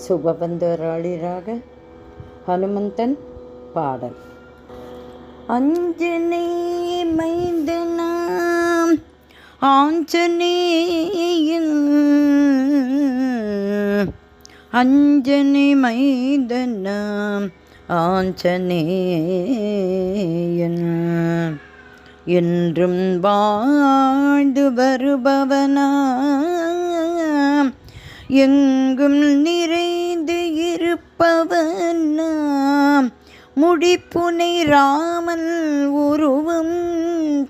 சுபபந்தராளிராக ஹனுமந்தன் பாடல். அஞ்சனை மைந்தனாம் ஆஞ்சநேயன், அஞ்சனை மைந்தனாம் ஆஞ்சநேயன், என்றும் வாழ்ந்து வருபவனாம், எங்கும் நிறைந்து இருப்பவனாம், முடிப்புனை ராமன் உருவம்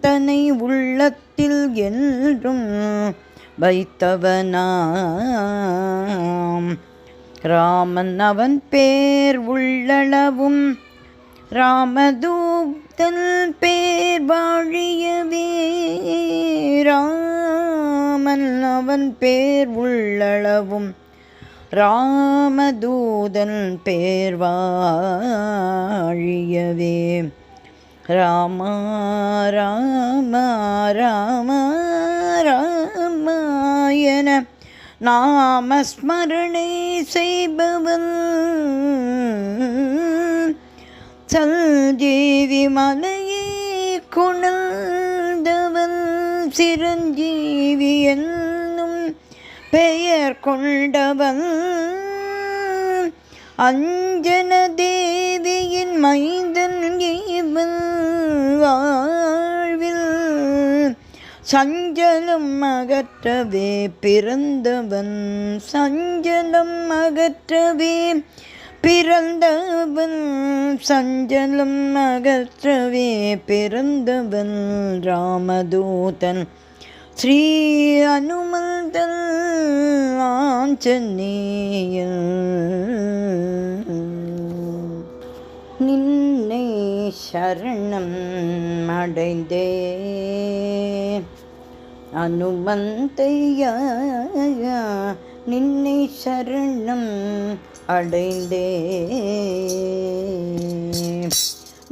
தன்னை உள்ளத்தில் என்றும் வைத்தவனாம், ராமன் அவன் பேர் உள்ளளவும் ராமதூதன் பேர் வாழியவே, ராமன் அவன் பேர் உள்ளளவும் ராமதூதன் பேர் வாழியவே, ராமா ராமா ராமா ராமாயண நாமஸ்மரணை செய்பவன், சஞ்சீவி மலையை கொணர்ந்தவன், சிரஞ்சீவி என்னும் பெயர் கொண்டவன், அஞ்சன தேவியின் மைந்தன் இவன், வாழ்வில் சஞ்சலம் அகற்றவே பிறந்தவன், சஞ்சலம் அகற்றவே பிறந்தவன், சஞ்சலம் அகற்றவே பிறந்தவன், ராமதூதன் ஸ்ரீ ஹனுமந்தன் ஆஞ்சநேயன். நின்னை சரணம் அடைந்தே அனுமந்தையா, நின்னை சரணம் அடைந்தே,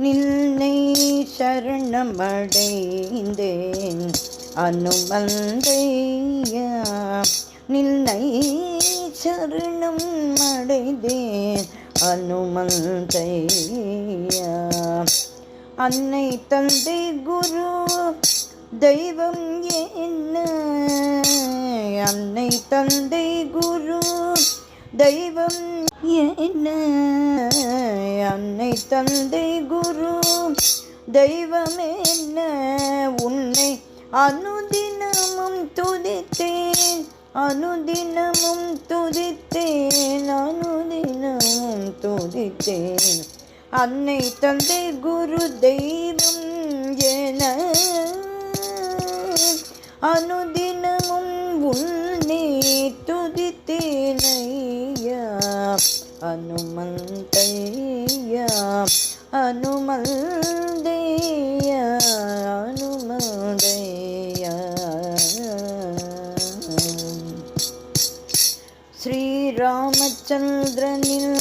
நின்னை சரணம் அடைந்தேன் அனுமந்தையா, நின்னை சரணம் அடைந்தேன் அனுமந்தையா, அன்னை தந்தை குரு தெய்வம் என்ன, அன்னை தந்தை குரு தெய்வம் என்ன, அன்னை தந்தை குரு தெய்வம் என்ன, உன்னை அனுதினமும் துதித்தேன் அனுதினமும் துதித்தேன் அனுதினமும் துதித்தேன், அன்னை தந்தை குரு தெய்வம் என அனுதினமும் உன்னை துதித்தேனையா, அனுமந்தையா அனுமந்தையா அனுமந்தையா. ஸ்ரீராமச்சந்திரனின்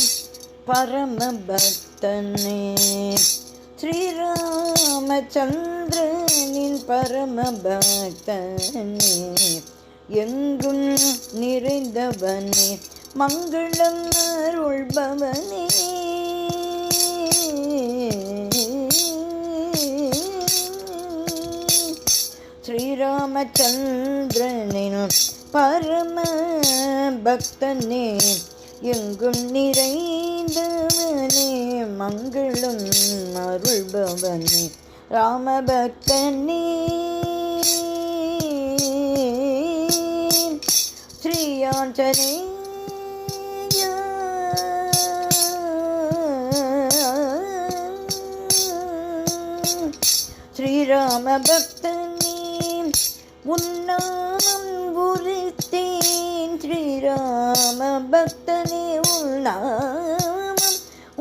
பரமபக்தனே, ஸ்ரீராமச்சந்திரனின் பரமபக்தனே, எங்கும் நிறைந்தவனே மங்களம் அருள்பவனே, ஸ்ரீராமச்சந்திரனின் பரம பக்தனே, எங்கும் நிறைந்தவனே மங்களம் அருள்பவனே, ராமபக்தனே, ஸ்ரீ ஆஞ்சநேயா, ஸ்ரீராமபக்தனே, உன்னாமம் உரைத்தேன், ஸ்ரீராமபக்தனே உன்னாமம்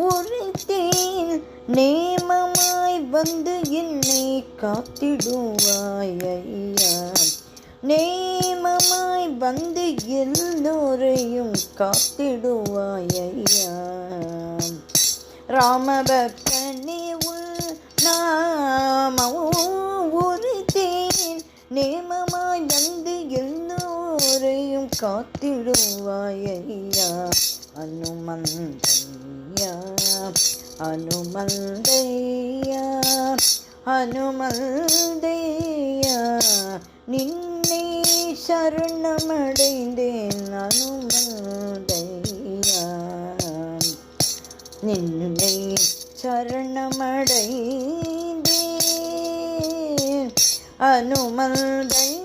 உரைத்தேன், நேமமாய் வந்து என்னை காத்திடுவாய் ஐயா, நேமமாய் வந்து எல்லோரையும் காத்திடுவாய் ஐயா, ராமபக்தனே நாமம் உரைத்தேன், நேமமாய் வந்து எல்லோரையும் காத்திடுவாயையா அனுமந்தையா அனுமந்தையா அனுமந்தையா நின்னை சரணமடைந்தேன் அனுமந்தையா நின்னை சரணமடைந்தேன் அனுமந்தையா